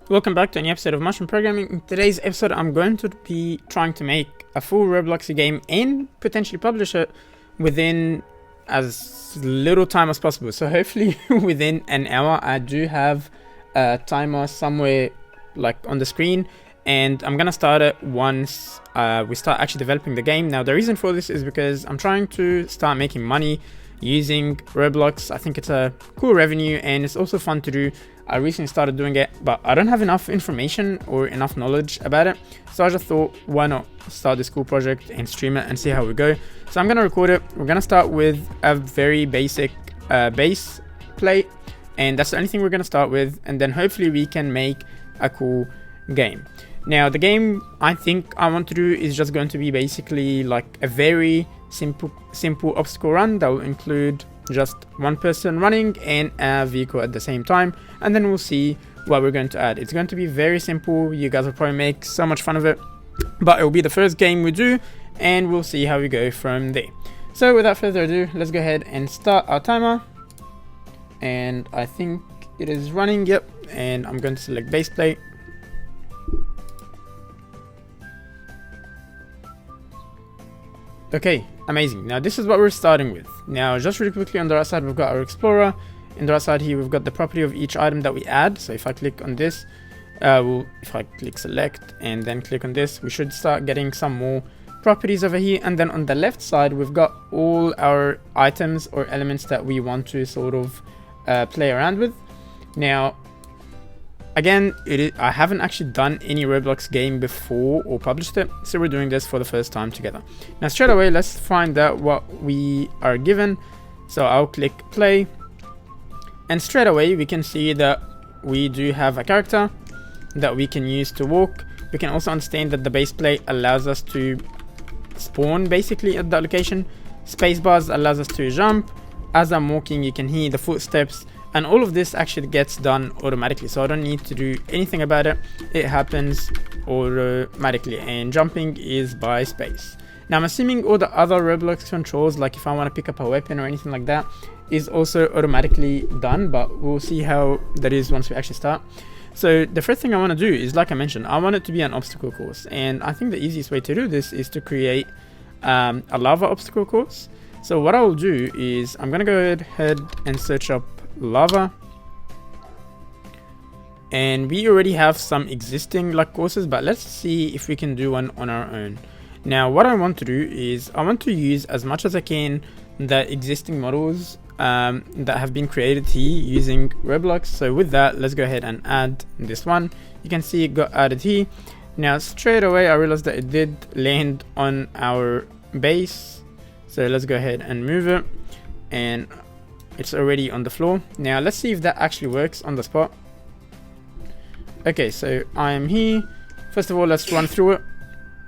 Welcome back to a new episode of Mushroom Programming. In today's episode, I'm going to be trying to make a full Roblox game and potentially publish it within as little time as possible. So hopefully within an hour. I do have a timer somewhere like on the screen, and I'm gonna start it once we start actually developing the game. Now the reason for this is because I'm trying to start making money using Roblox. I think it's a cool revenue and it's also fun to do. I recently started doing it, but I don't have enough information or enough knowledge about it. So I just thought, why not start this cool project and stream it and see how we go. So I'm gonna record it. We're gonna start with a very basic base plate, and that's the only thing we're gonna start with, and then hopefully we can make a cool game. Now the game I think I want to do is just going to be basically like a very simple obstacle run that will include just one person running and a vehicle at the same time, and then we'll see what we're going to add. It's going to be very simple. You guys will probably make so much fun of it, but it will be the first game we do and we'll see how we go from there. So without further ado, let's go ahead and start our timer, and I think it is running. Yep. And I'm going to select base plate. Okay, amazing. Now this is what we're starting with. Now just really quickly, on the right side we've got our explorer. In the right side here we've got the property of each item that we add. So if I click on this, if I click select and then click on this, we should start getting some more properties over here. And then on the left side we've got all our items or elements that we want to sort of play around with. Now again, I haven't actually done any Roblox game before or published it, so we're doing this for the first time together. Now straight away, let's find out what we are given. So I'll click play, and straight away we can see that we do have a character that we can use to walk. We can also understand that the base plate allows us to spawn basically at that location. Spacebars allows us to jump. As I'm walking, you can hear the footsteps. And all of this actually gets done automatically, so I don't need to do anything about it. It happens automatically, and jumping is by space. Now I'm assuming all the other Roblox controls, like if I want to pick up a weapon or anything like that, is also automatically done, but we'll see how that is once we actually start. So the first thing I want to do is, like I mentioned, I want it to be an obstacle course, and I think the easiest way to do this is to create a lava obstacle course. So what I will do is I'm going to go ahead and search up lava, and we already have some existing like courses, but let's see if we can do one on our own. Now what I want to do is I want to use as much as I can the existing models that have been created here using Roblox. So with that, let's go ahead and add this one. You can see it got added here. Now straight away I realized that it did land on our base, so let's go ahead and move it, and it's already on the floor. Now let's see if that actually works on the spot. Okay, so I am here. First of all, let's run through it.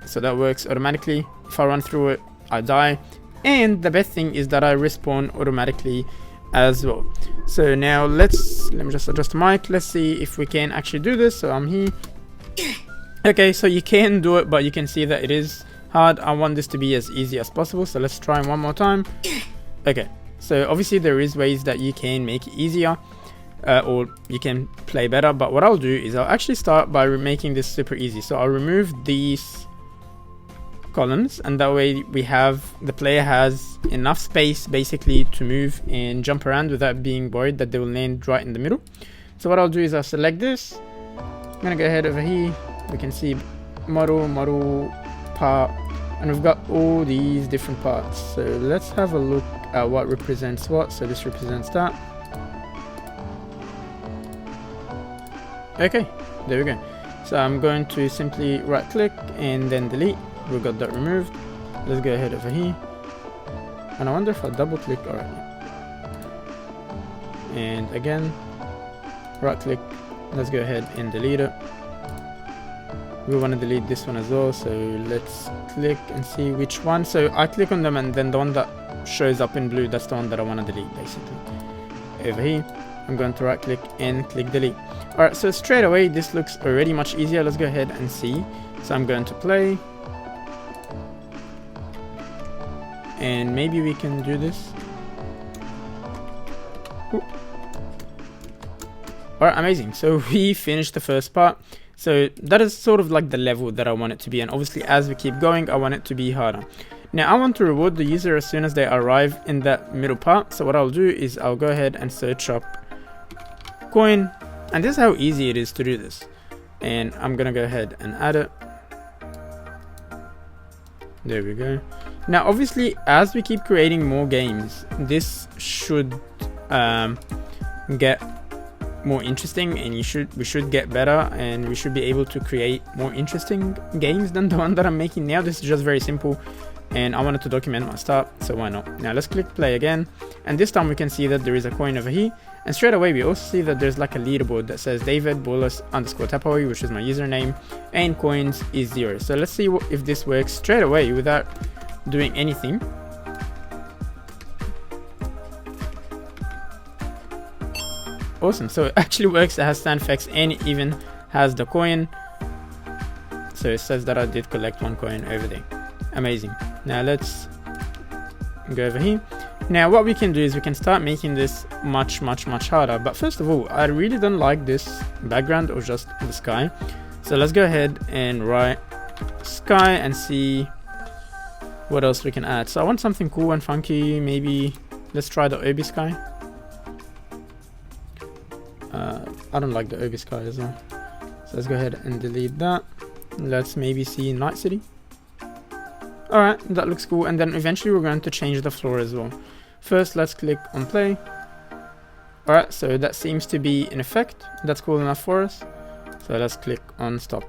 So that works automatically. If I run through it, I die. And the best thing is that I respawn automatically as well. So now let me just adjust the mic. Let's see if we can actually do this. So I'm here. Okay, so you can do it, but you can see that it is hard. I want this to be as easy as possible. So let's try one more time. Okay. So obviously there is ways that you can make it easier or you can play better, but what I'll do is I'll actually start by making this super easy. So I'll remove these columns, and that way the player has enough space basically to move and jump around without being worried that they will land right in the middle. So what I'll do is I'll select this. I'm gonna go ahead over here. We can see model part, and we've got all these different parts. So let's have a look at what represents what. So this represents that. Okay, there we go. So I'm going to simply right click and then delete. We got that removed. Let's go ahead over here, and I wonder if I double click. Alright, and again right click. Let's go ahead and delete it. We want to delete this one as well, so let's click and see which one. So I click on them, and then the one that shows up in blue, that's the one that I want to delete basically. Over here I'm going to right click and click delete. Alright, so straight away this looks already much easier. Let's go ahead and see. So I'm going to play, and maybe we can do this. Ooh. Alright, amazing. So we finished the first part. So that is sort of like the level that I want it to be, and obviously as we keep going I want it to be harder. Now I want to reward the user as soon as they arrive in that middle part. So what I'll do is I'll go ahead and search up coin, and this is how easy it is to do this. And I'm gonna go ahead and add it. There we go. Now obviously as we keep creating more games, this should get more interesting, and we should get better, and we should be able to create more interesting games than the one that I'm making now. This is just very simple, and I wanted to document my start, so why not. Now let's click play again, and this time we can see that there is a coin over here, and straight away we also see that there's like a leaderboard that says David Bolus _ Tapawi, which is my username, and coins is 0. So let's see if this works straight away without doing anything. Awesome, so it actually works. It has stand effects and it even has the coin. So it says that I did collect 1 coin over there. Amazing. Now let's go over here. Now what we can do is we can start making this much harder. But first of all, I really don't like this background or just the sky. So let's go ahead and write sky and see what else we can add. So I want something cool and funky. Maybe let's try the Obi sky. I don't like the Obi sky as well. So let's go ahead and delete that. Let's maybe see Night City. Alright, that looks cool. And then eventually we're going to change the floor as well. First, let's click on play. Alright, so that seems to be in effect. That's cool enough for us. So let's click on stop.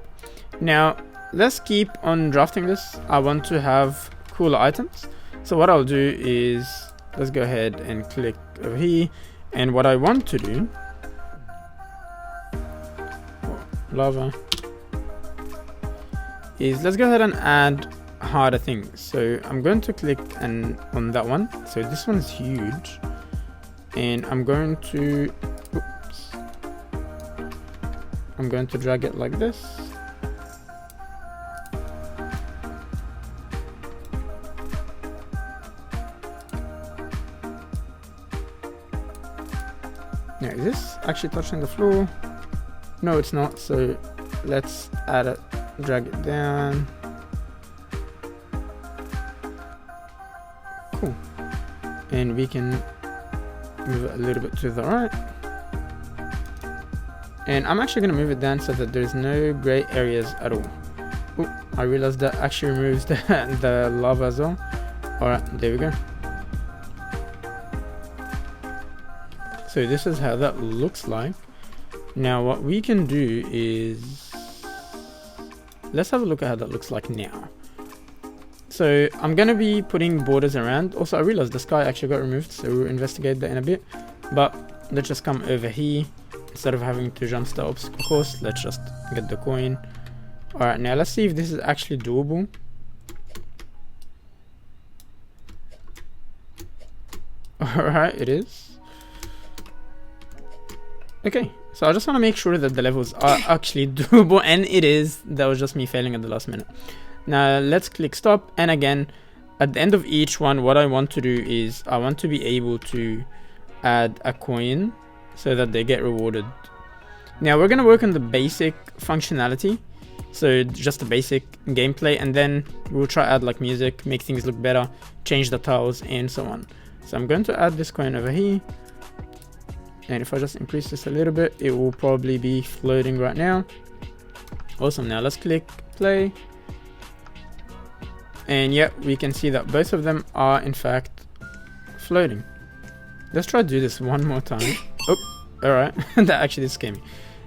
Now, let's keep on drafting this. I want to have cooler items. So what I'll do is, let's go ahead and click over here. And what I want to do, lava, is let's go ahead and add harder things. So I'm going to click on that one. So this one's huge, and I'm going to drag it like this. Now is this actually touching the floor? No, it's not. So let's add it, drag it down. Cool. And we can move it a little bit to the right. And I'm actually going to move it down so that there's no gray areas at all. Oh, I realized that actually removes the lava as well. Alright, there we go. So this is how that looks like. Now what we can do is, let's have a look at how that looks like now. So I'm going to be putting borders around. Also, I realized the sky actually got removed, so we'll investigate that in a bit. But let's just come over here. Instead of having to jump the obstacle course, let's just get the coin. Alright, now let's see if this is actually doable. Alright, it is. Okay, so I just want to make sure that the levels are actually doable, and it is. That was just me failing at the last minute. Now let's click stop, and again, at the end of each one, what I want to do is I want to be able to add a coin so that they get rewarded. Now we're going to work on the basic functionality, so just the basic gameplay, and then we'll try add like music, make things look better, change the tiles, and so on. So I'm going to add this coin over here. And if I just increase this a little bit, it will probably be floating right now. Awesome. Now let's click play. And yeah, we can see that both of them are in fact floating. Let's try to do this one more time. Oh, alright. That actually did scare me.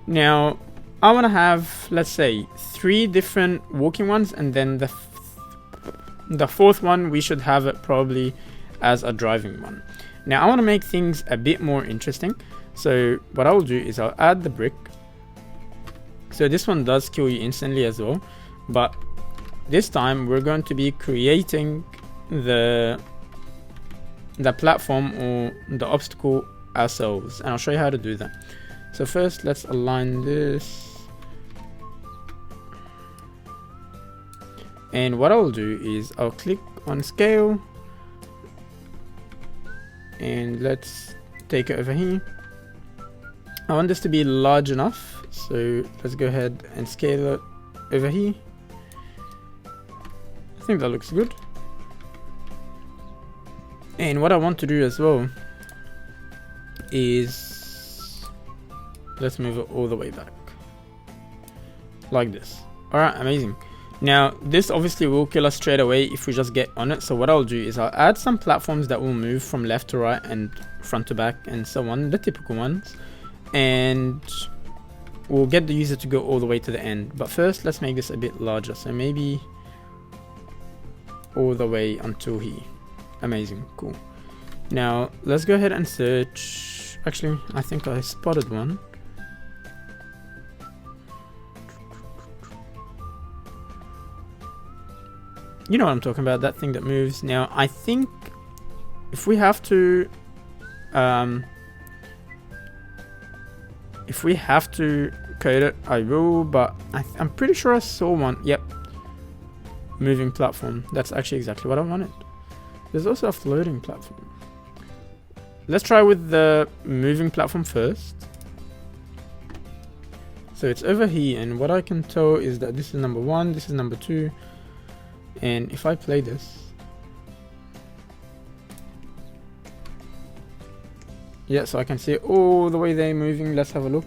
Now, I want to have, let's say, 3 different walking ones, and then the fourth one, we should have it probably as a driving one. Now I want to make things a bit more interesting. So what I will do is I'll add the brick. So this one does kill you instantly as well, but this time we're going to be creating the platform or the obstacle ourselves, and I'll show you how to do that. So first let's align this, and what I'll do is I'll click on scale, and let's take it over here. I want this to be large enough, so let's go ahead and scale it over here. I think that looks good. And what I want to do as well is, let's move it all the way back like this. All right, amazing. Now this obviously will kill us straight away if we just get on it, so what I'll do is I'll add some platforms that will move from left to right and front to back and so on, the typical ones, and we'll get the user to go all the way to the end. But first let's make this a bit larger, so maybe all the way until here. Amazing, cool. Now let's go ahead and search. Actually, I think I spotted one. You know what I'm talking about, that thing that moves. Now I think if we have to code it, I will, but I'm pretty sure I saw one. Yep, moving platform. That's actually exactly what I wanted. There's also a floating platform. Let's try with the moving platform first. So it's over here, and what I can tell is that this is number 1, this is number 2. And if I play this, yeah, so I can see all the way there moving. Let's have a look.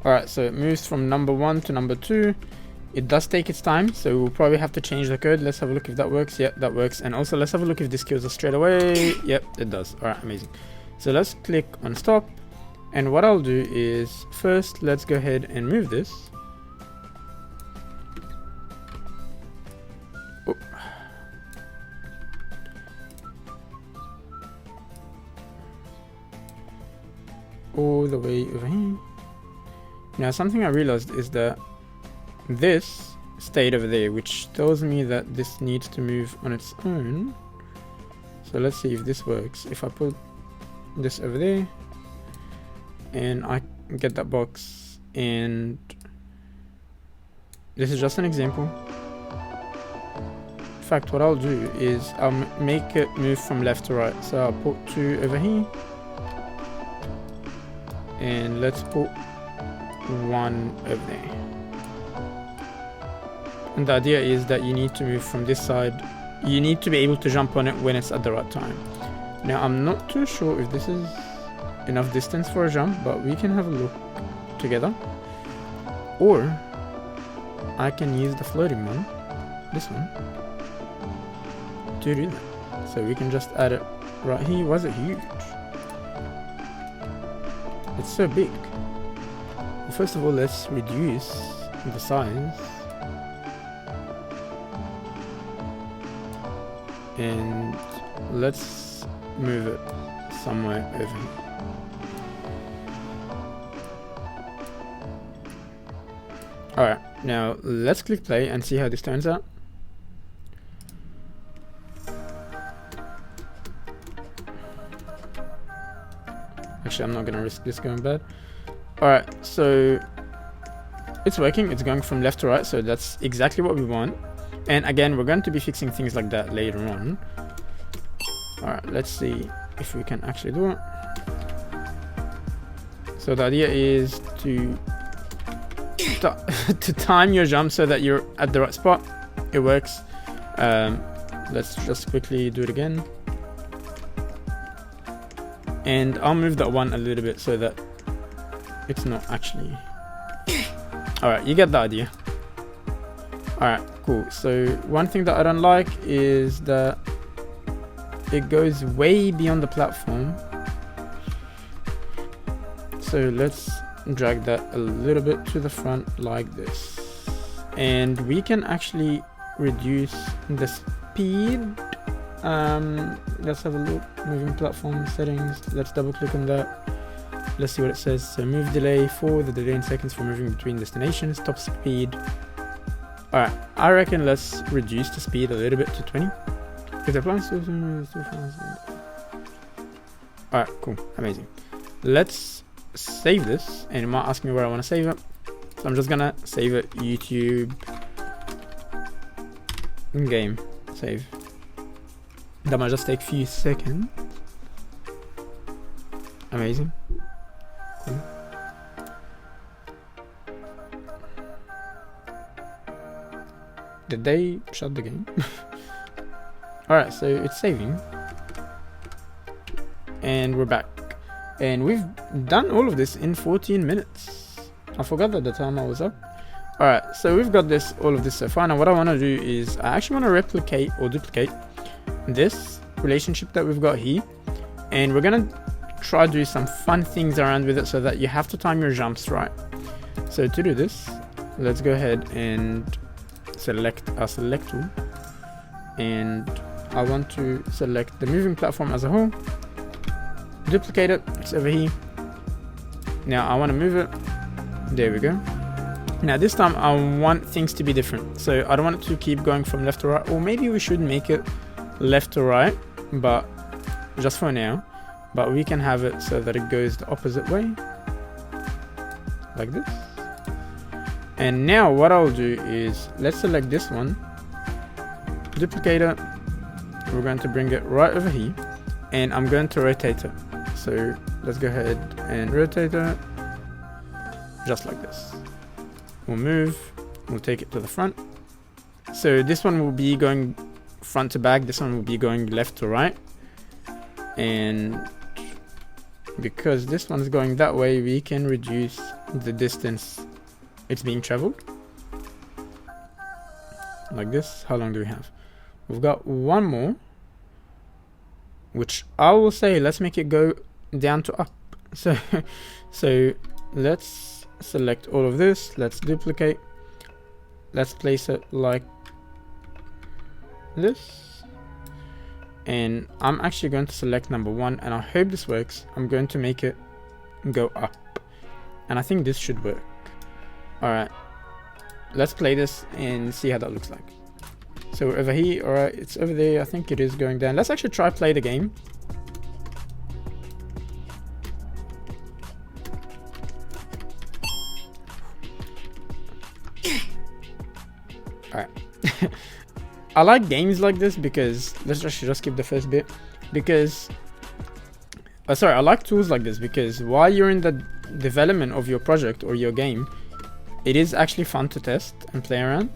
Alright, so it moves from number 1 to number 2. It does take its time, so we'll probably have to change the code. Let's have a look if that works. Yep, that works. And also let's have a look if this kills us straight away. Yep, it does. Alright, amazing. So let's click on stop. And what I'll do is, first let's go ahead and move this. Oh. All the way over here. Now something I realized is that this stayed over there, which tells me that this needs to move on its own. So let's see if this works. If I put this over there, and I get that box, and this is just an example. In fact, what I'll do is I'll make it move from left to right. So I'll put 2 over here, and let's put 1 over there. And the idea is that you need to move from this side. You need to be able to jump on it when it's at the right time. Now I'm not too sure if this is enough distance for a jump, but we can have a look together. Or I can use the floating one, this one, to do that. So we can just add it right here. Was it huge? It's so big. Well, first of all, let's reduce the size. And let's move it somewhere over here. Alright, now let's click play and see how this turns out. Actually, I'm not gonna risk this going bad. Alright, so it's working. It's going from left to right, so that's exactly what we want. And again, we're going to be fixing things like that later on. Alright, let's see if we can actually do it. So the idea is to time your jump so that you're at the right spot. It works. Let's just quickly do it again. And I'll move that one a little bit so that it's not actually... Alright, you get the idea. Alright, cool. So one thing that I don't like is that it goes way beyond the platform. So let's drag that a little bit to the front like this. And we can actually reduce the speed. Let's have a look. Moving platform settings. Let's double click on that. Let's see what it says. So move delay for the delay in seconds for moving between destinations. Top speed. Alright, I reckon let's reduce the speed a little bit to 20. If the plans alright, cool, amazing. Let's save this, and it might ask me where I want to save it. So I'm just gonna save it YouTube in game save. That might just take a few seconds. Amazing. Cool. Did they shut the game? Alright, so it's saving. And we're back. And we've done all of this in 14 minutes. I forgot that the timer was up. Alright, so we've got all of this so far. Now what I want to do is I actually want to replicate or duplicate this relationship that we've got here. And we're going to try to do some fun things around with it so that you have to time your jumps right. So to do this, let's go ahead and select our select tool. And I want to select the moving platform as a whole. Duplicate it, it's over here. Now I want to move it. There we go. Now this time I want things to be different. So I don't want it to keep going from left to right, or maybe we should make it left to right, but just for now. But we can have it so that it goes the opposite way, like this. And now what I'll do is, let's select this one, duplicate it. We're going to bring it right over here, and I'm going to rotate it. So let's go ahead and rotate it, just like this. We'll move, we'll take it to the front. So this one will be going front to back, this one will be going left to right. And because this one's going that way, we can reduce the distance it's being traveled. Like this. How long do we have? We've got one more, which I will say let's make it go down to up. So let's select all of this, let's duplicate, let's place it like this, and I'm actually going to select number 1, and I hope this works. I'm going to make it go up, and I think this should work. Alright, let's play this and see how that looks like. So over here, alright, it's over there. I think it is going down. Let's actually try play the game. Alright. I like games like this because, let's actually just skip the first bit, because I like tools like this because while you're in the development of your project or your game, it is actually fun to test and play around.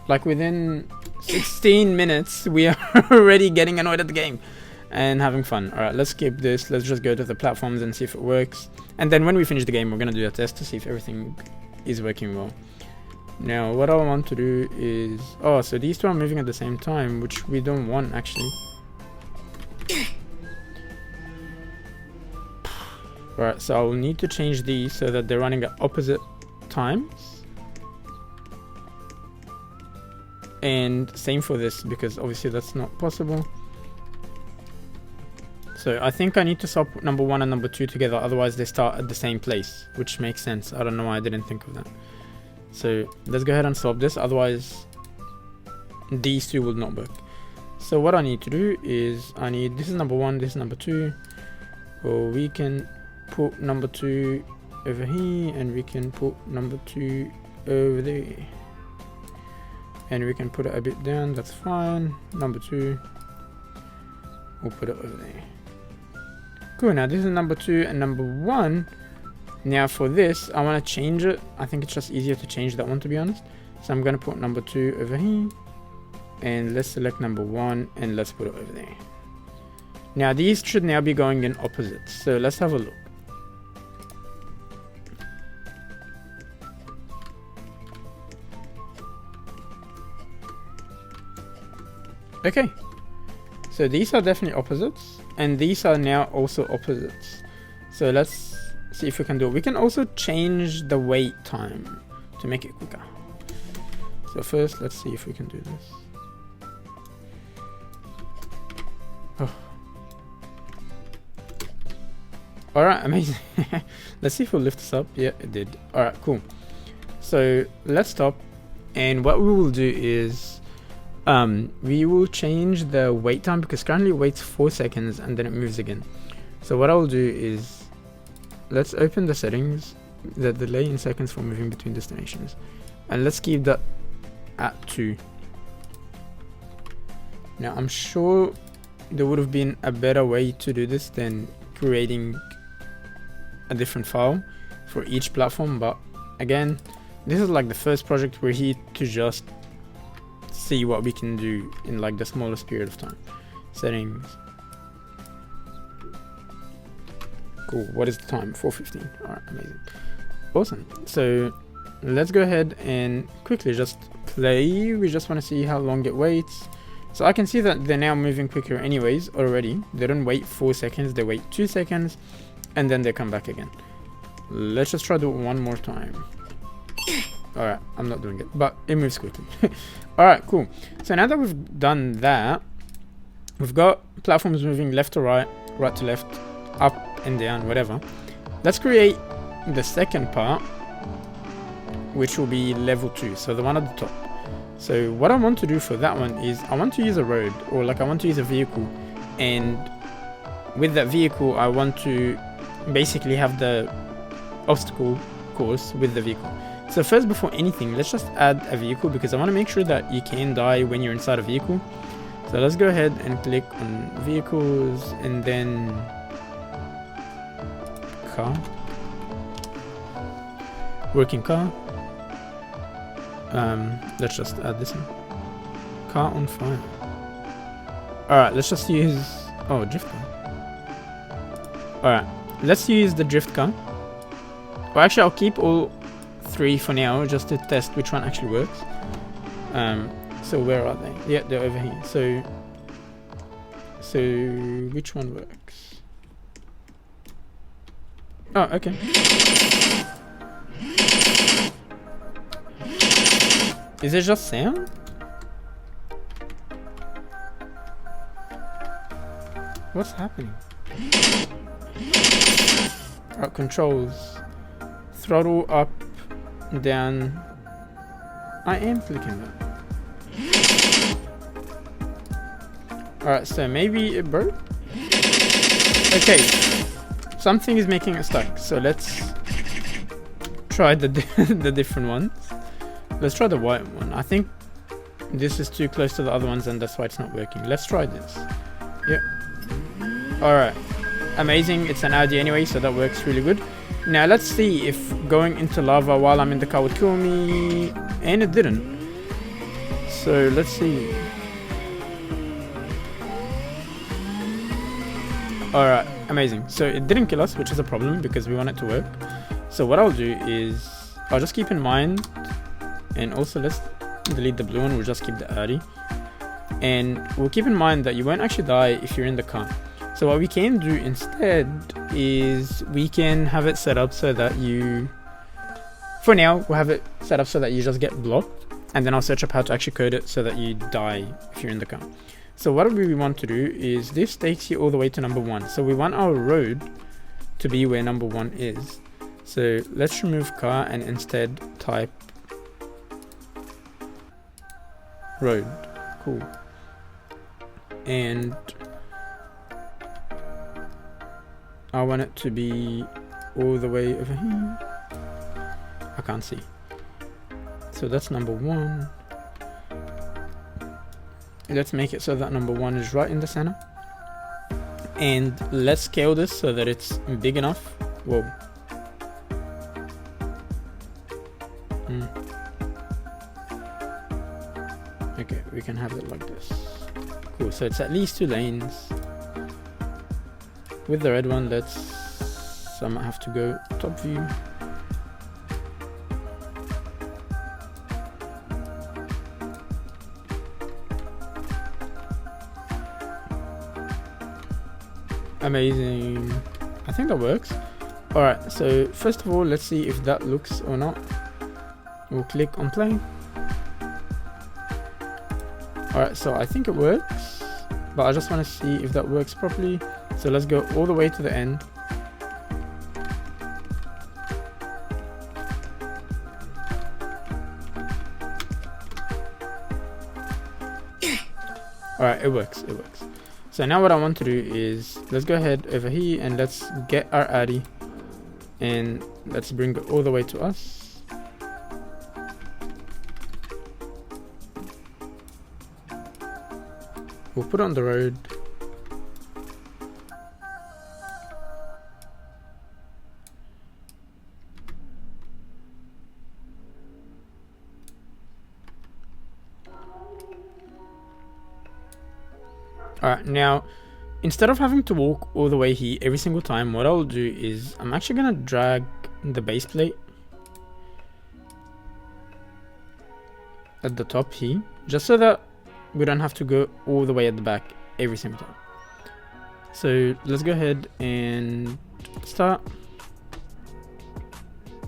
Like within 16 minutes, we are already getting annoyed at the game and having fun. Alright, let's skip this. Let's just go to the platforms and see if it works. And then when we finish the game, we're going to do a test to see if everything is working well. Now, what I want to do is... Oh, so these two are moving at the same time, which we don't want, actually. Alright, so I'll need to change these so that they're running at opposite times. And same for this, because obviously that's not possible. So I think I need to swap number 1 and number 2 together, otherwise they start at the same place, which makes sense. I don't know why I didn't think of that. So let's go ahead and swap this, otherwise these two will not work. So what I need to do is, this is number 1, this is number 2. Or we can put number 2 over here, and we can put number 2 over there. And we can put it a bit down, that's fine. Number 2, we'll put it over there. Cool, now this is number 2 and number 1. Now for this, I want to change it. I think it's just easier to change that one, to be honest. So I'm going to put number 2 over here. And let's select number 1 and let's put it over there. Now these should now be going in opposites. So let's have a look. Okay, so these are definitely opposites, and these are now also opposites. So let's see if we can do it. We can also change the wait time to make it quicker. So first, let's see if we can do this. Oh. Alright, amazing. Let's see if we'll lift this up. Yeah, it did. Alright, cool. So let's stop, and what we will do is we will change the wait time, because currently it waits 4 seconds and then it moves again. So what I will do is, let's open the settings, the delay in seconds for moving between destinations, and let's keep that at 2. Now I'm sure there would have been a better way to do this than creating a different file for each platform, but again, this is like the first project we're here to just see what we can do in like the smallest period of time. Settings. Cool. What is the time? 4:15. Alright, amazing. Awesome. So let's go ahead and quickly just play. We just want to see how long it waits. So I can see that they're now moving quicker anyways already. They don't wait 4 seconds, they wait 2 seconds and then they come back again. Let's just try to do it one more time. Alright, I'm not doing it, but it moves quickly. Alright, cool. So now that we've done that, we've got platforms moving left to right, right to left, up and down, whatever. Let's create the second part, which will be level 2, so the one at the top. So what I want to do for that one is I want to use a road, or like I want to use a vehicle, and with that vehicle I want to basically have the obstacle course with the vehicle. So first, before anything, let's just add a vehicle because I want to make sure that you can die when you're inside a vehicle. So let's go ahead and click on vehicles and then car, working car. Let's just add this one, car on fire. Alright, let's just use, oh, drift car. Alright, let's use the drift car. Well, actually I'll keep all 3 for now just to test which one actually works. So where are they? Yeah, they're over here. So which one works? Oh, okay. Is it just sound? What's happening? Alright, controls. Throttle up, down. I am clicking that. Alright, so maybe it broke? Okay. Something is making it stuck, so let's try the different ones. Let's try the white one. I think this is too close to the other ones and that's why it's not working. Let's try this. Yep. Alright. Amazing. It's an Audi anyway, so that works really good. Now let's see if going into lava while I'm in the car would kill me. And it didn't. So let's see. Alright. Amazing. So it didn't kill us, which is a problem because we want it to work. So what I'll do is I'll just keep in mind, and also let's delete the blue one, we'll just keep the Audi. And we'll keep in mind that you won't actually die if you're in the car. So what we can do instead is we can have it set up so that you, for now, we'll have it set up so that you just get blocked. And then I'll search up how to actually code it so that you die if you're in the car. So what we want to do is this takes you all the way to number 1. So we want our road to be where number 1 is. So let's remove car and instead type road. Cool. And I want it to be all the way over here. I can't see. So that's number 1. Let's make it so that number 1 is right in the center. And let's scale this so that it's big enough. Whoa. Okay, we can have it like this. Cool, so it's at least 2 lanes. With the red one, I might have to go top view. Amazing. I think that works. Alright, so first of all, let's see if that looks or not. We'll click on play. Alright, so I think it works, but I just want to see if that works properly. So let's go all the way to the end. Alright, it works, it works. So now what I want to do is, let's go ahead over here and let's get our Audi and let's bring it all the way to us. We'll put it on the road. Alright, now instead of having to walk all the way here every single time, what I'll do is I'm actually gonna drag the base plate at the top here, just so that we don't have to go all the way at the back every single time. So let's go ahead and start.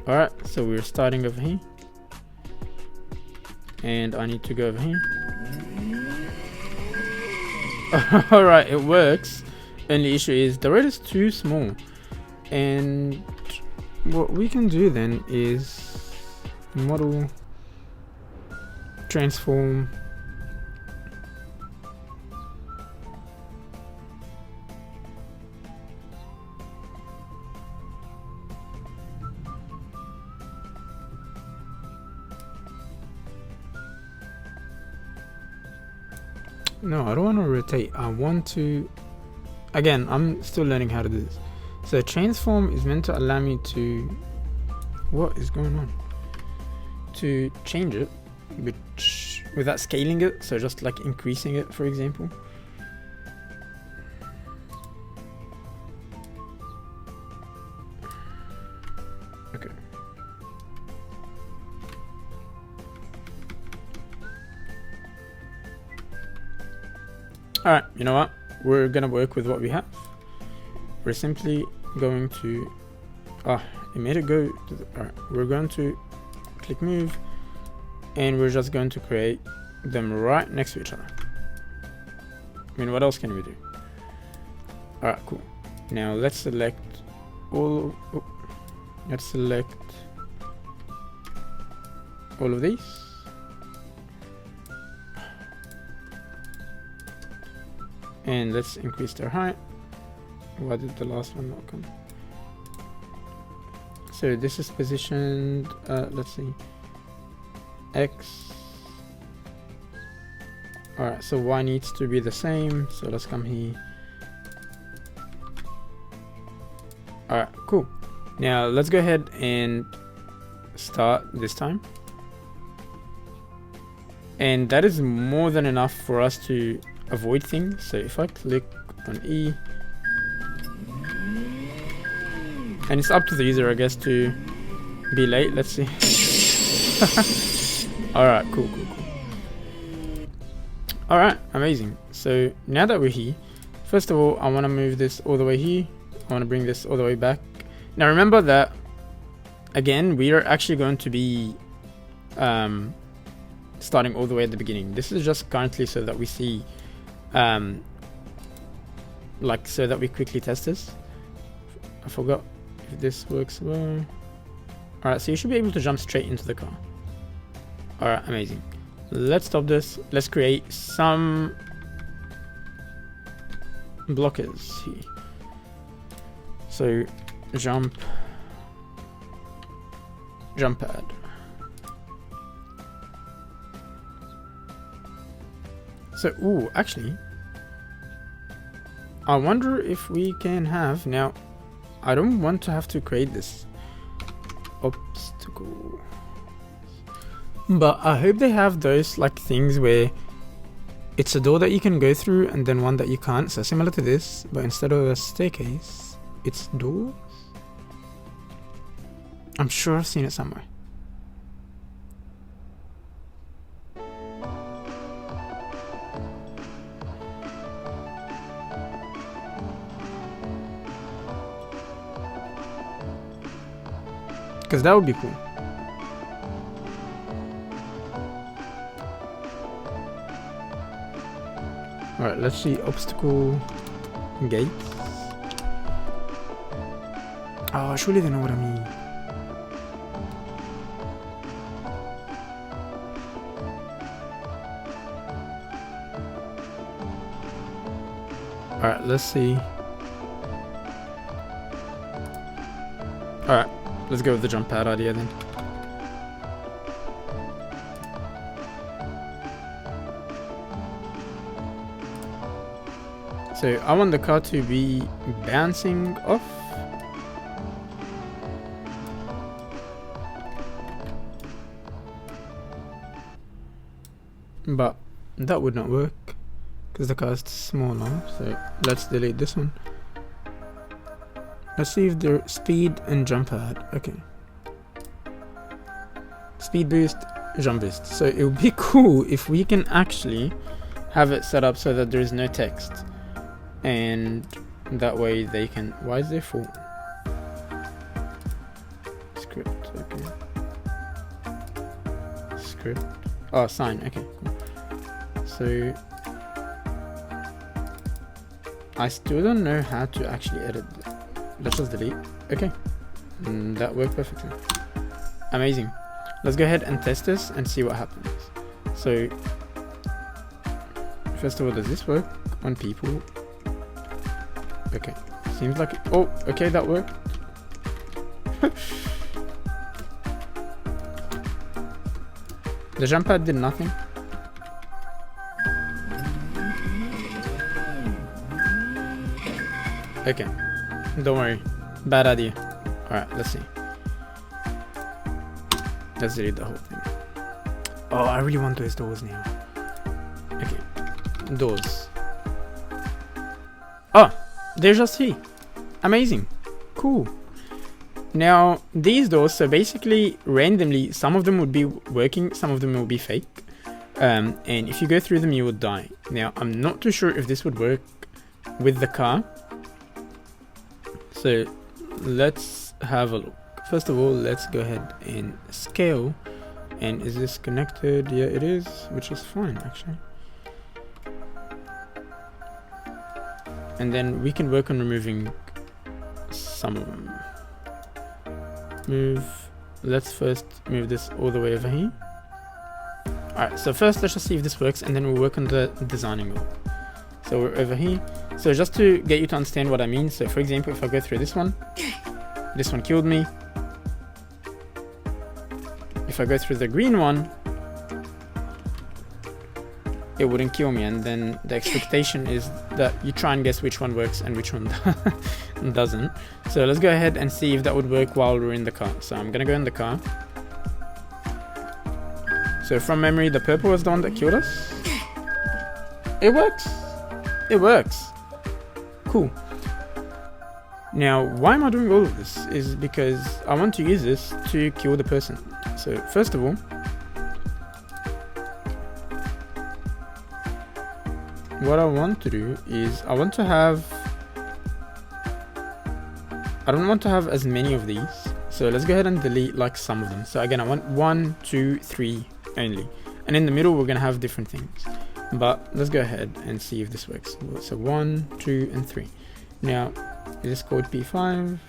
Alright, so we're starting over here, and I need to go over here. Alright, it works. Only issue is the road is too small, and what we can do then is model, transform, no, I don't want to rotate. I want to, again, I'm still learning how to do this. So transform is meant to allow me to, what is going on? To change it, which without scaling it, so just like increasing it, for example. Okay. Alright, you know what? We're gonna work with what we have. We're simply going to, it made it go to the, alright, we're going to click move, and we're just going to create them right next to each other. I mean, what else can we do? Alright, cool. Now let's select all, let's select all of these. And let's increase their height. Why did the last one not come? So this is positioned, let's see, X. Alright, so Y needs to be the same, so let's come here. Alright, cool. Now let's go ahead and start this time. And that is more than enough for us to avoid things. So if I click on E, and it's up to the user, I guess, to be late. Let's see. Alright, cool. Alright, amazing. So now that we're here, first of all, I want to move this all the way here. I want to bring this all the way back. Now remember that, again, we are actually going to be starting all the way at the beginning. This is just currently so that we see, like, so that we quickly test this. I forgot if this works well. Alright, so you should be able to jump straight into the car. Alright, amazing. Let's stop this. Let's create some blockers here. So jump pad. So, ooh, actually, I wonder if we can have, now, I don't want to have to create this obstacle, but I hope they have those like things where it's a door that you can go through and then one that you can't, so similar to this, but instead of a staircase, it's doors. I'm sure I've seen it somewhere. Because that would be cool. Alright, let's see. Obstacle gate. Oh, surely they know what I mean. Alright, let's see. Alright. Let's go with the jump pad idea then. So I want the car to be bouncing off. But that would not work because the car is small now. So let's delete this one. Let's see if the speed and jump pad. Okay. Speed boost, jump boost. So it would be cool if we can actually have it set up so that there is no text. And that way they can... Why is there full? Script, okay. Script. Oh, sign, okay, cool. So I still don't know how to actually edit. Let's just delete. Okay, that worked perfectly. Amazing. Let's go ahead and test this and see what happens. So first of all, does this work on people? Okay, seems like it. Oh, okay, that worked. The jump pad did nothing. Okay, don't worry, bad idea. Alright, let's see. Let's delete the whole thing. Oh, I really want those doors now. Okay, doors. Oh, they're just here. Amazing, cool. Now these doors, so basically randomly some of them would be working, some of them will be fake, and if you go through them you would die. Now I'm not too sure if this would work with the car, so let's have a look. First of all, let's go ahead and scale. And is this connected? Yeah, it is, which is fine actually. And then we can work on removing some of them. Move. Let's first move this all the way over here. Alright, so first let's just see if this works, and then we'll work on the designing of it. So we're over here. So just to get you to understand what I mean, so for example, if I go through this one killed me. If I go through the green one, it wouldn't kill me, and then the expectation is that you try and guess which one works and which one doesn't. So let's go ahead and see if that would work while we're in the car. So I'm gonna go in the car. So from memory, the purple was the one that killed us. It works. It works. Cool. Now, why am I doing all of this? Is because I want to use this to kill the person. So first of all, what I want to do is I don't want to have as many of these. So let's go ahead and delete like some of them. So again, I want 1, 2, 3 only. And in the middle, we're going to have different things. But let's go ahead and see if this works. So 1, 2, and 3. Now, is this called P5?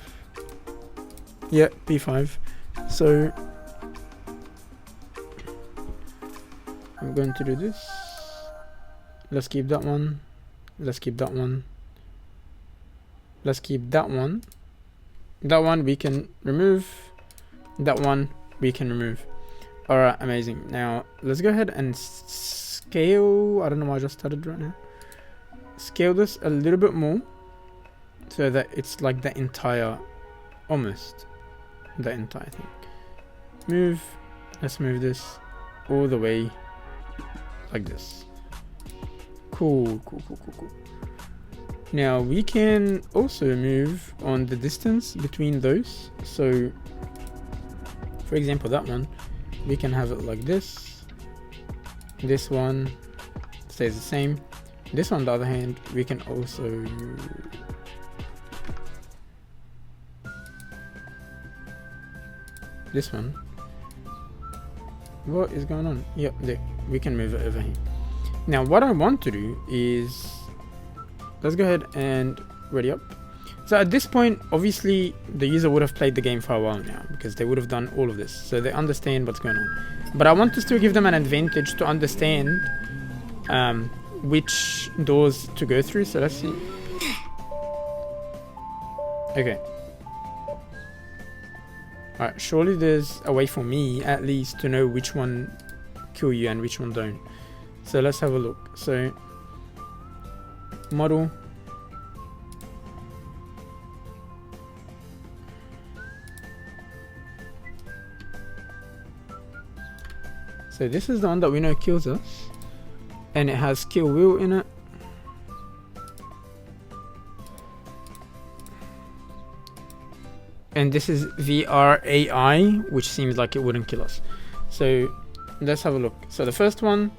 Yeah, P5. So I'm going to do this. Let's keep that one. Let's keep that one. Let's keep that one. That one we can remove. That one we can remove. Alright, amazing. Now let's go ahead and scale. I don't know why I just started right now. Scale this a little bit more so that it's like the entire, almost the entire thing. Move. Let's move this all the way like this. Cool. Now we can also move on the distance between those. So for example, that one, we can have it like this. This one stays the same. This one, on the other hand, we can also this one. What is going on? Yep, there. We can move it over here. Now what I want to do is, let's go ahead and ready up. So at this point, obviously the user would have played the game for a while now, because they would have done all of this, so they understand what's going on. But I want to still give them an advantage to understand which doors to go through. So let's see. Okay. Alright, surely there's a way for me at least to know which one kill you and which one don't. So let's have a look. So model, So this is the one that we know kills us, and it has kill wheel in it. And this is VRAI, which seems like it wouldn't kill us. So let's have a look. So the first one,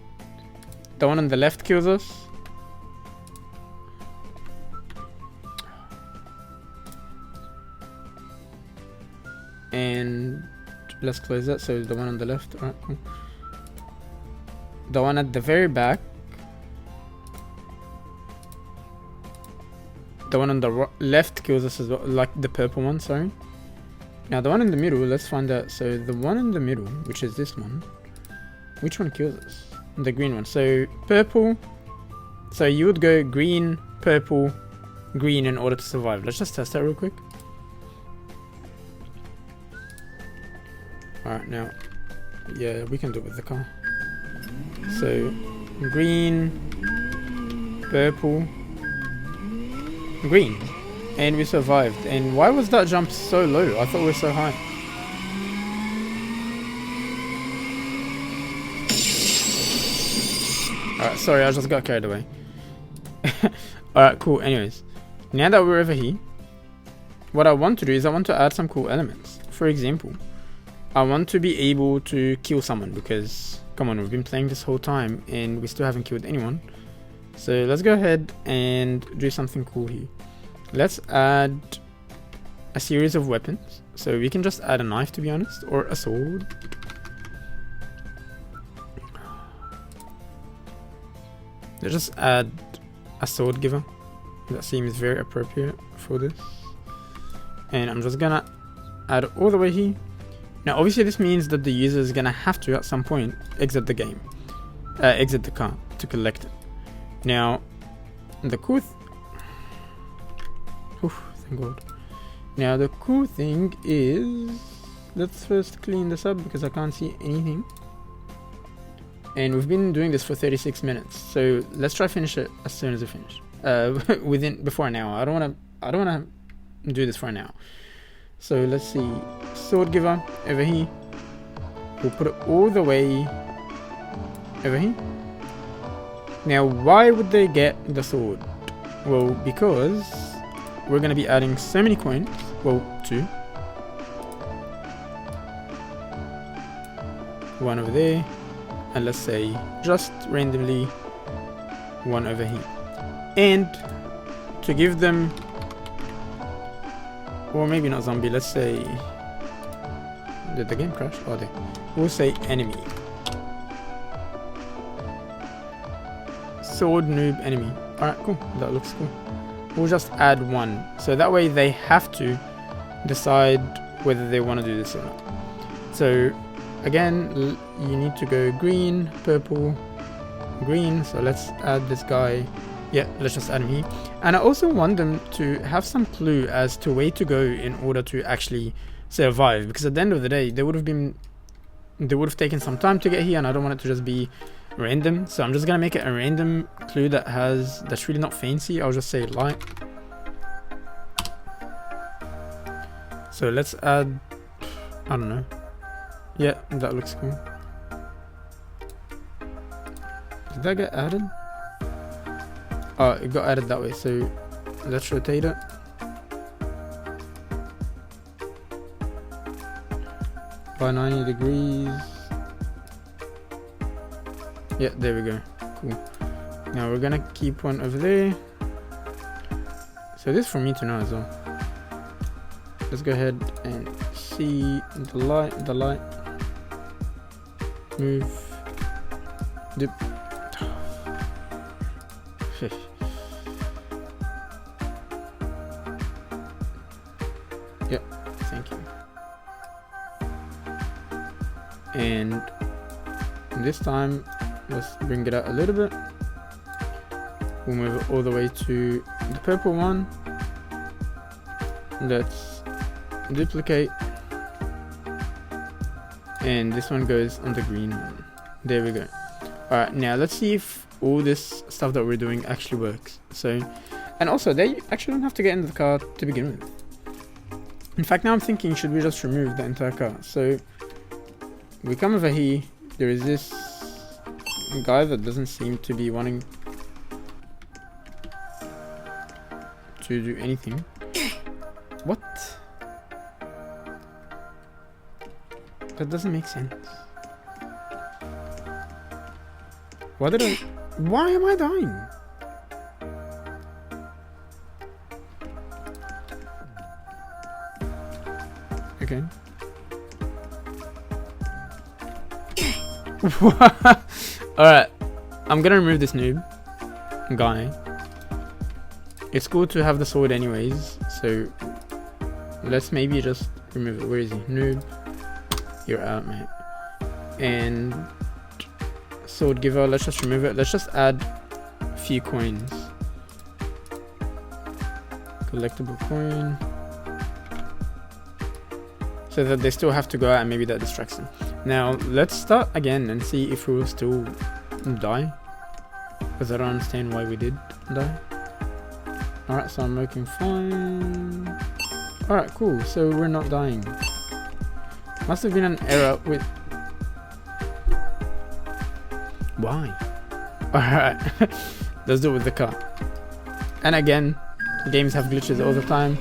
the one on the left kills us. And let's close that. So the one on the left, alright, cool. The one at the very back, the one on the left kills us as well, like the purple one, sorry. Now the one in the middle, let's find out. So the one in the middle, which is this one, which one kills us? The green one. So purple, so you would go green, purple, green in order to survive. Let's just test that real quick. Alright, now, yeah, we can do it with the car. So green, purple, green, and we survived. And why was that jump so low? I thought we were so high. Alright, sorry, I just got carried away. Alright, cool. Anyways, now that we're over here, what I want to do is I want to add some cool elements. For example, I want to be able to kill someone, because come on, we've been playing this whole time and we still haven't killed anyone. So let's go ahead and do something cool here. Let's add a series of weapons. So we can just add a knife, to be honest, or a sword. Let's just add a sword giver. That seems very appropriate for this. And I'm just gonna add it all the way here. Now obviously this means that the user is gonna have to at some point exit the game, exit the car to collect it. Now the cool thank God. Now the cool thing is, let's first clean this up because I can't see anything. And we've been doing this for 36 minutes, so let's try finish it as soon as we finish. Before an hour. I don't wanna do this for an hour. So let's see, sword giver over here. We'll put it all the way over here. Now why would they get the sword? Well, because we're gonna be adding so many coins. Well, 2. One over there. And let's say just randomly 1 over here. And to give them, or maybe not zombie, let's say, did the game crash? Oh, there. We'll say enemy. Sword noob enemy. Alright, cool. That looks cool. We'll just add 1. So that way they have to decide whether they want to do this or not. So again, you need to go green, purple, green. So let's add this guy. Yeah, let's just add him here. And I also want them to have some clue as to where to go in order to actually survive, because at the end of the day they would have taken some time to get here, and I don't want it to just be random. So I'm just gonna make it a random clue that's really not fancy. I'll just say light. So let's add, I don't know. Yeah, that looks cool. Did that get added? Oh, it got added that way. So let's rotate it. By 90 degrees. Yeah, there we go. Cool. Now we're gonna keep one over there. So this is for me to know as well. Let's go ahead and see the light. Move. Dip. Yep, thank you. And this time, let's bring it out a little bit. We'll move it all the way to the purple one. Let's duplicate. And this one goes on the green one. There we go. Alright, now let's see if all this stuff that we're doing actually works. So, and also they actually don't have to get into the car to begin with. In fact, now I'm thinking, should we just remove the entire car? So we come over here, there is this guy that doesn't seem to be wanting to do anything. What? That doesn't make sense. Why am I dying? Okay. Alright. I'm gonna remove this noob guy. It's cool to have the sword anyways, so let's maybe just remove it. Where is he? Noob. You're out, mate. And sword giver, let's just remove it. Let's just add a few coins. Collectible coin. So that they still have to go out and maybe that distracts them. Now let's start again and see if we will still die. Because I don't understand why we did die. Alright, so I'm working fine. Alright, cool. So we're not dying. Must have been an error with... Why? Alright. Let's do it with the car. And again, games have glitches all the time.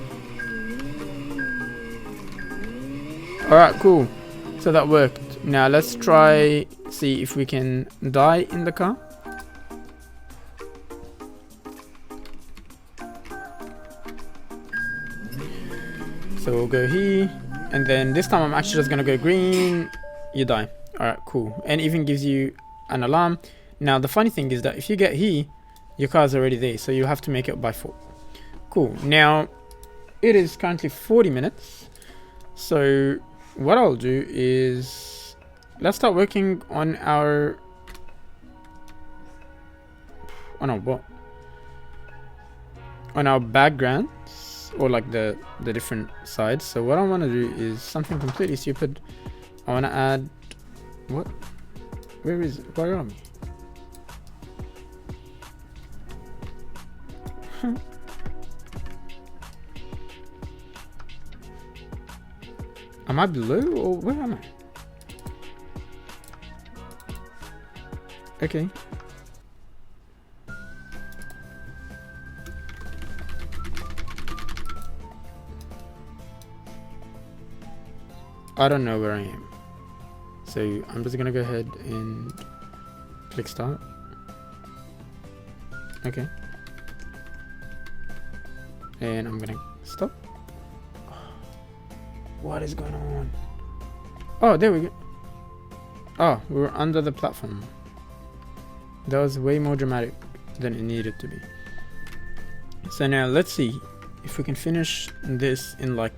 Alright, cool. So that worked. Now let's try see if we can die in the car. So we'll go here, and then this time I'm actually just gonna go green. You die. Alright, cool. And even gives you an alarm. Now the funny thing is that if you get here, your car's already there, so you have to make it by 4. Cool. Now it is currently 40 minutes. So what I'll do is let's start working on our what? On our backgrounds, or like the different sides. So what I want to do is something completely stupid. I want to add what? Where is it? Where are we? Am I below or where am I? Okay. I don't know where I am. So I'm just gonna go ahead and click start. Okay. And I'm gonna stop. What is going on? Oh, there we go. Oh, we were under the platform. That was way more dramatic than it needed to be. So now let's see if we can finish this in like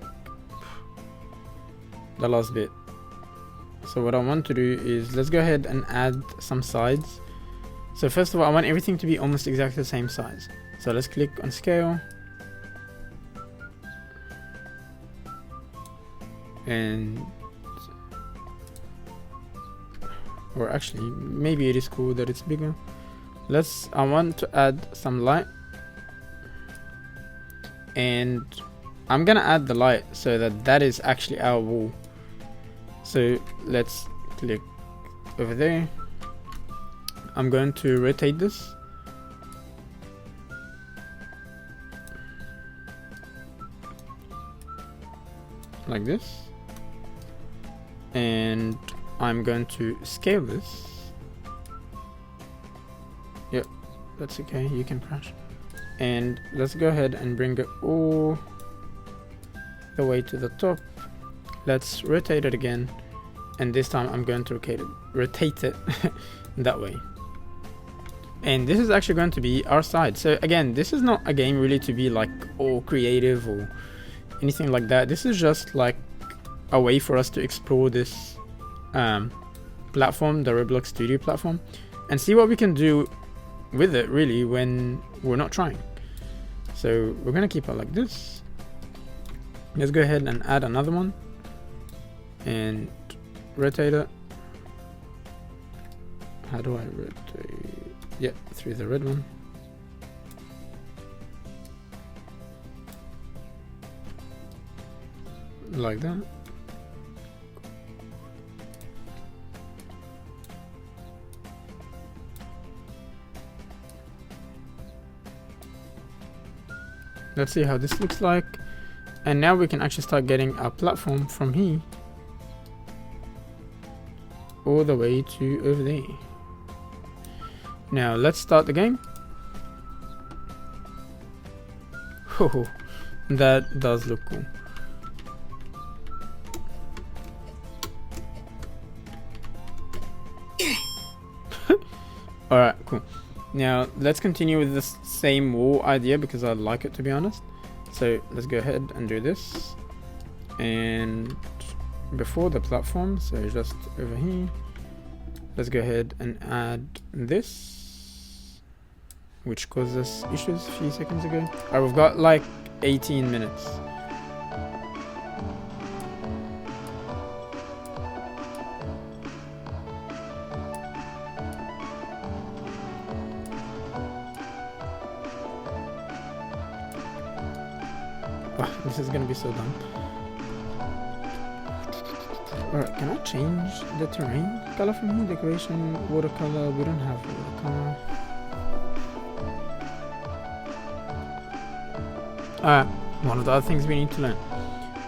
the last bit. So what I want to do is let's go ahead and add some sides. So first of all, I want everything to be almost exactly the same size. So let's click on scale. And or actually maybe it is cool that it's bigger. I want to add some light, and I'm gonna add the light so that is actually our wall. So let's click over there. I'm going to rotate this. Like this. And I'm going to scale this. Yep, that's okay, you can crash. And let's go ahead and bring it all the way to the top. Let's rotate it again, and this time I'm going to rotate it that way. And this is actually going to be our side. So again, this is not a game really to be like all creative or anything like that. This is just like a way for us to explore this platform, the Roblox Studio platform, and see what we can do with it really when we're not trying. So we're gonna keep it like this. Let's go ahead and add another one and rotate it. How do I rotate? Yeah, through the red one. Like that. Let's see how this looks like. And now we can actually start getting our platform from here all the way to over there. Now let's start the game. Oh, that does look cool. Alright, cool. Now let's continue with this same wall idea because I like it, to be honest. So let's go ahead and do this. And before the platform, so just over here, let's go ahead and add this, which caused us issues a few seconds ago. Alright, we've got like 18 minutes. Oh, this is gonna be so dumb. Alright, can I change the terrain color from here? Decoration, watercolor. We don't have watercolor. One of the other things we need to learn.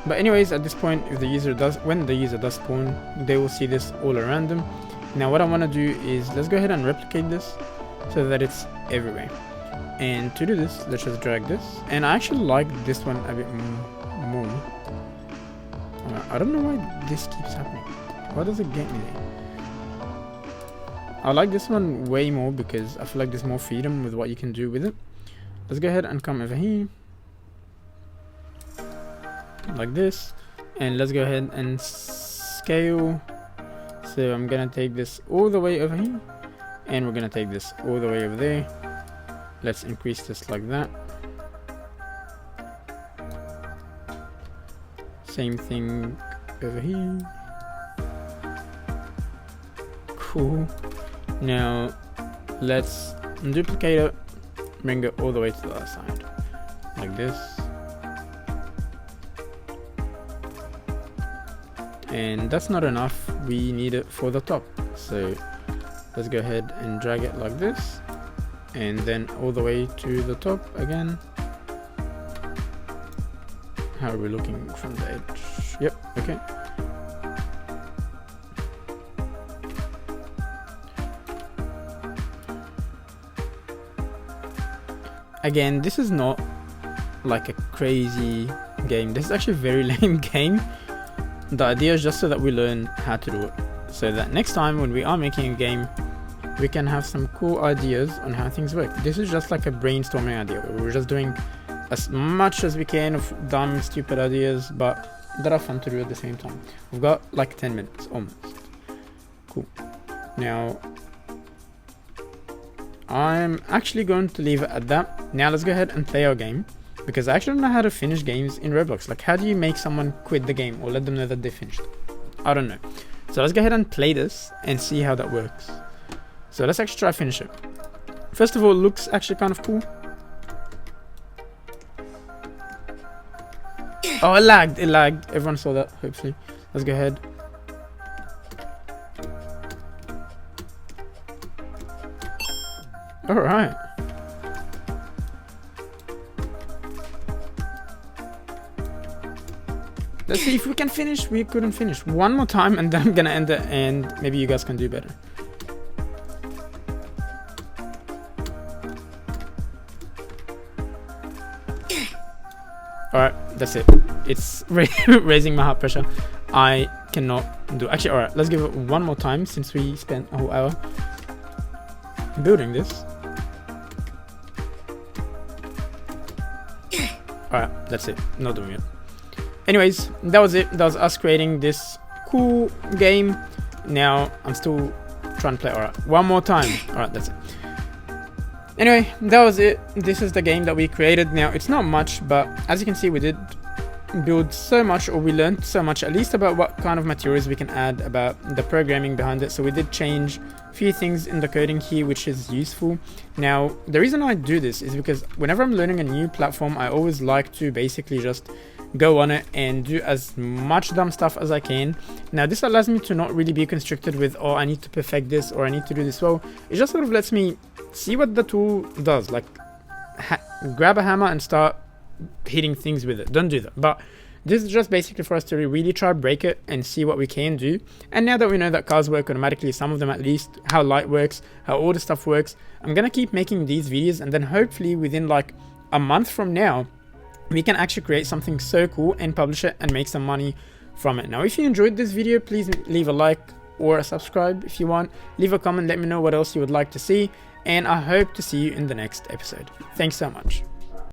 But anyways, at this point, if the user does, when the user does spawn, they will see this all around them. Now what I want to do is, let's go ahead and replicate this so that it's everywhere. And to do this, let's just drag this. And I actually like this one a bit more. I don't know why this keeps happening. Why does it get me there? I like this one way more because I feel like there's more freedom with what you can do with it. Let's go ahead and come over here like this, and let's go ahead and scale. So I'm gonna take this all the way over here, and we're gonna take this all the way over there. Let's increase this like that. Same thing over here. Cool. Now let's duplicate it, bring it all the way to the other side like this. And that's not enough, we need it for the top. So let's go ahead and drag it like this, and then all the way to the top again. How are we looking from the edge? Yep, okay. Again, this is not like a crazy game. This is actually a very lame game. The idea is just so that we learn how to do it, so that next time when we are making a game, we can have some cool ideas on how things work. This is just like a brainstorming idea. We're just doing as much as we can of dumb, stupid ideas, but that are fun to do at the same time. We've got like 10 minutes almost. Cool. Now I'm actually going to leave it at that. Now let's go ahead and play our game, because I actually don't know how to finish games in Roblox. Like, how do you make someone quit the game or let them know that they finished? I don't know. So let's go ahead and play this and see how that works. So let's actually try to finish it. First of all, it looks actually kind of cool. Oh, it lagged. It lagged. Everyone saw that, hopefully. Let's go ahead. Alright. Let's see if we can finish. We couldn't finish. One more time and then I'm gonna end it, and maybe you guys can do better. Alright, that's it. It's raising my heart pressure. I cannot do. Actually, alright, let's give it one more time since we spent a whole hour building this. Alright, that's it. Not doing it. Anyways, that was it. That was us creating this cool game. Now I'm still trying to play. Alright, one more time. Alright, that's it. Anyway, that was it. This is the game that we created. Now it's not much, but as you can see, we did build so much, or we learned so much, at least about what kind of materials we can add, about the programming behind it. So we did change a few things in the coding here, which is useful. Now the reason I do this is because whenever I'm learning a new platform, I always like to basically just go on it and do as much dumb stuff as I can. Now this allows me to not really be constricted with, oh, I need to perfect this or I need to do this well. It just sort of lets me see what the tool does, like grab a hammer and start hitting things with it. Don't do that. But this is just basically for us to really try break it and see what we can do. And now that we know that cars work automatically, some of them at least, how light works, how all the stuff works, I'm gonna keep making these videos, and then hopefully within like a month from now, we can actually create something so cool and publish it and make some money from it. Now, if you enjoyed this video, please leave a like or a subscribe if you want. Leave a comment, let me know what else you would like to see, and I hope to see you in the next episode. Thanks so much.